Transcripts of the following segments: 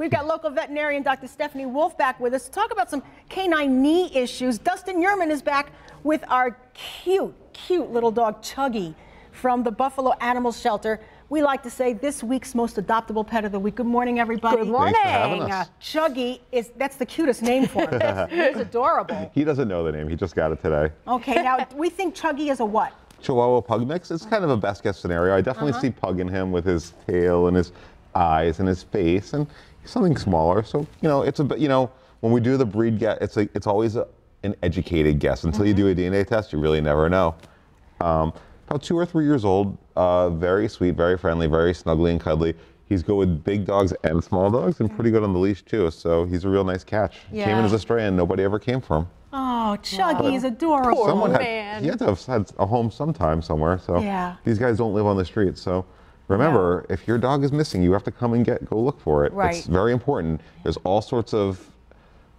We've got local veterinarian Dr. Stephanie Wolf back with us to talk about some canine knee issues. Dustin Yourman is back with our cute little dog, Chubby, from the Buffalo Animal Shelter. We like to say this week's most adoptable pet of the week. Good morning, everybody. Good morning. Thanks for having us. Chuggy that's the cutest name for him. He's adorable. He doesn't know the name. He just got it today. Okay, now we think Chuggy is a what? Chihuahua-pug mix. It's kind of a best guess scenario. I definitely see Pug in him with his tail and his eyes and his face, and something smaller. So it's a bit. When we do the breed guess, it's always an educated guess. Until you do a DNA test, you really never know. About 2 or 3 years old, very sweet, very friendly, very snuggly and cuddly. He's good with big dogs and small dogs, and pretty good on the leash too. So he's a real nice catch. Yeah. Came in as a stray, and nobody ever came for him. Oh, Chuggy is adorable. Someone he had to have had a home sometime somewhere. So these guys don't live on the street. So remember, if your dog is missing, you have to come and go look for it. Right. It's very important. There's all sorts of.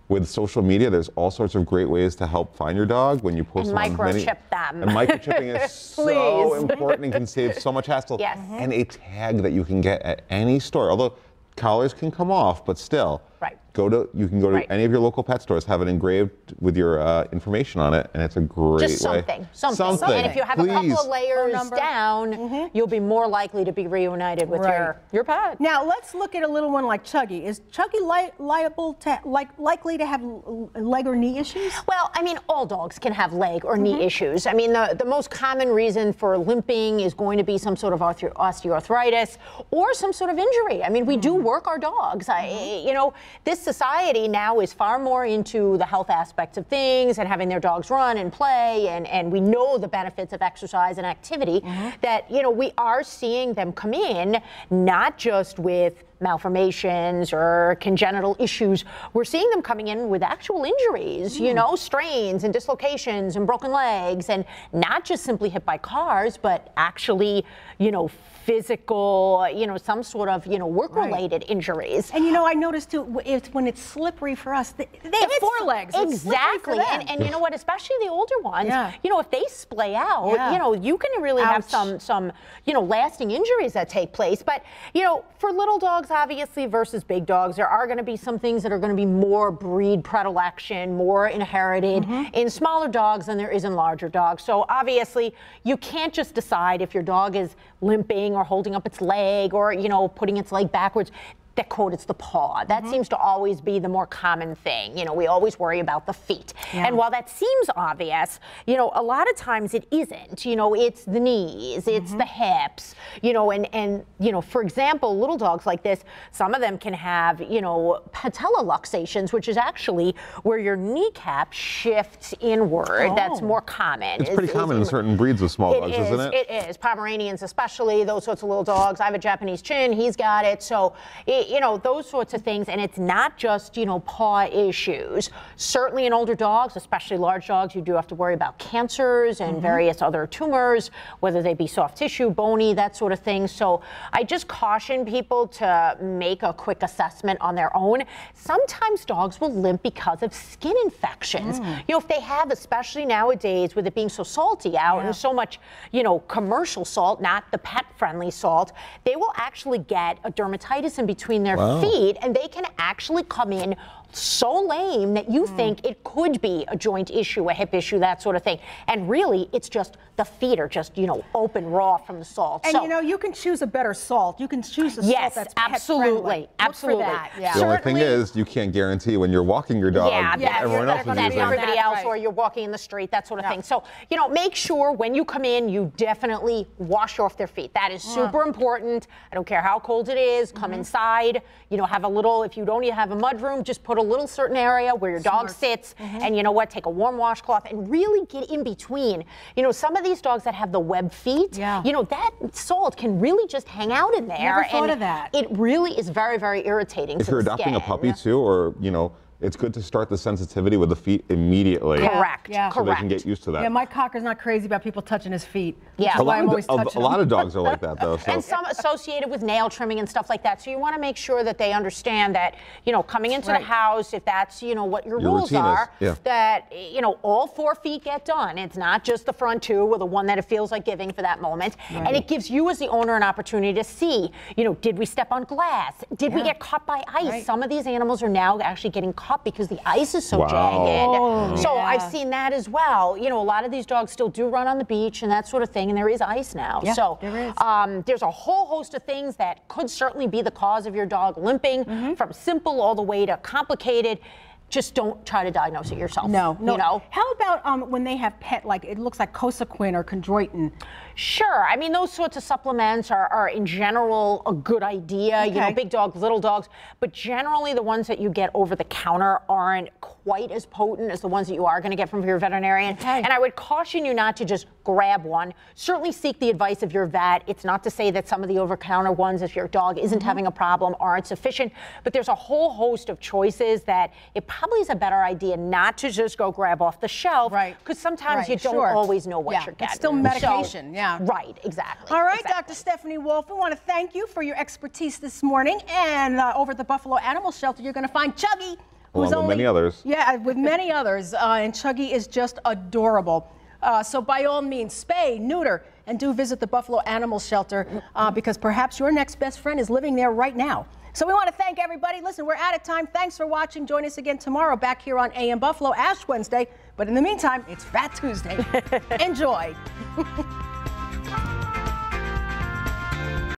With social media, there's all sorts of great ways to help find your dog when you post and microchip them. And microchipping is so important and can save so much hassle. Yes. And a tag that you can get at any store. Although collars can come off, but still. Right. You can go to any of your local pet stores, have it engraved with your information on it, and it's a great Just way. Something. And if you have a couple of layers down, you'll be more likely to be reunited with your pet. Now let's look at a little one like Chuggy. Is Chuggy likely to have leg or knee issues? Well, I mean, all dogs can have leg or knee issues. I mean, the most common reason for limping is going to be some sort of osteoarthritis or some sort of injury. I mean, we do work our dogs. This society now is far more into the health aspects of things and having their dogs run and play, and we know the benefits of exercise and activity, that we are seeing them come in not just with malformations or congenital issues. We're seeing them coming in with actual injuries, strains and dislocations and broken legs, and not just simply hit by cars, but actually, physical, some sort of, work-related injuries. And I noticed too, when it's slippery for us, they have 4 legs. Exactly. And you know what, especially the older ones, if they splay out, you can really have some lasting injuries that take place. But, for little dogs, obviously, versus big dogs, there are going to be some things that are going to be more breed predilection, more inherited in smaller dogs than there is in larger dogs. So obviously, you can't just decide if your dog is limping or holding up its leg or, putting its leg backwards. That quote, it's the paw. That seems to always be the more common thing. We always worry about the feet. And while that seems obvious, a lot of times it isn't. It's the knees, it's the hips, and for example, little dogs like this, some of them can have, patella luxations, which is actually where your kneecap shifts inward. That's more common. It's pretty common in certain breeds of small dogs, isn't it? It is. Pomeranians especially, those sorts of little dogs. I have a Japanese Chin, he's got it. So those sorts of things, and it's not just, paw issues. Certainly in older dogs, especially large dogs, you do have to worry about cancers and various other tumors, whether they be soft tissue, bony, that sort of thing. So I just caution people to make a quick assessment on their own. Sometimes dogs will limp because of skin infections. If they have, especially nowadays, with it being so salty out and so much, commercial salt, not the pet-friendly salt, they will actually get a dermatitis in between their feet, and they can actually come in so lame that you think it could be a joint issue, a hip issue, that sort of thing. And really, it's just the feet are just, open raw from the salt. And you can choose a better salt. You can choose a salt that's absolutely, absolutely. The only thing is, you can't guarantee when you're walking your dog. Everyone else is using everybody else, or you're walking in the street, that sort of thing. So, make sure when you come in, you definitely wash off their feet. That is super important. I don't care how cold it is. Come inside. Have a little. If you don't even have a mud room, just put a little certain area where your dog sits, and take a warm washcloth and really get in between. Some of these dogs that have the web feet, that salt can really just hang out in there. Never thought of that. It really is very, very irritating. If you're adopting a puppy too, or it's good to start the sensitivity with the feet immediately. Correct. Yeah. So they can get used to that. Yeah, my cocker's not crazy about people touching his feet. Yeah. That's why I'm always a touching lot them. of dogs are like that, though. So. And some associated with nail trimming and stuff like that. So you want to make sure that they understand that, you know, coming into the house, if that's, you know, what your rules are, that, you know, all 4 feet get done. It's not just the front 2 or the one that it feels like giving for that moment. Right. And it gives you as the owner an opportunity to see, you know, did we step on glass? Did we get caught by ice? Right. Some of these animals are now actually getting caught because the ice is so jagged. Oh, so I've seen that as well. You know, a lot of these dogs still do run on the beach and that sort of thing, and there is ice now. Yeah, so there is. There's a whole host of things that could certainly be the cause of your dog limping, from simple all the way to complicated. Just don't try to diagnose it yourself. No. You know? How about when they have pet, like it looks like Cosequin or chondroitin? Sure. I mean, those sorts of supplements are in general a good idea. You know, big dogs, little dogs, but generally the ones that you get over the counter aren't quite as potent as the ones that you are going to get from your veterinarian. And I would caution you not to just grab one. Certainly seek the advice of your vet. It's not to say that some of the over-counter ones, if your dog isn't having a problem, aren't sufficient, but there's a whole host of choices that it probably is a better idea not to just go grab off the shelf, because sometimes you don't always know what you're getting. It's still medication. Right, exactly. All right, Dr. Stephanie Wolf, we want to thank you for your expertise this morning. And over at the Buffalo Animal Shelter, you're going to find Chubby, who's with many others. Yeah, with many others. And Chuggy is just adorable. So by all means, spay, neuter, and do visit the Buffalo Animal Shelter because perhaps your next best friend is living there right now. So we want to thank everybody. Listen, we're out of time. Thanks for watching. Join us again tomorrow back here on AM Buffalo, Ash Wednesday. But in the meantime, it's Fat Tuesday. Enjoy.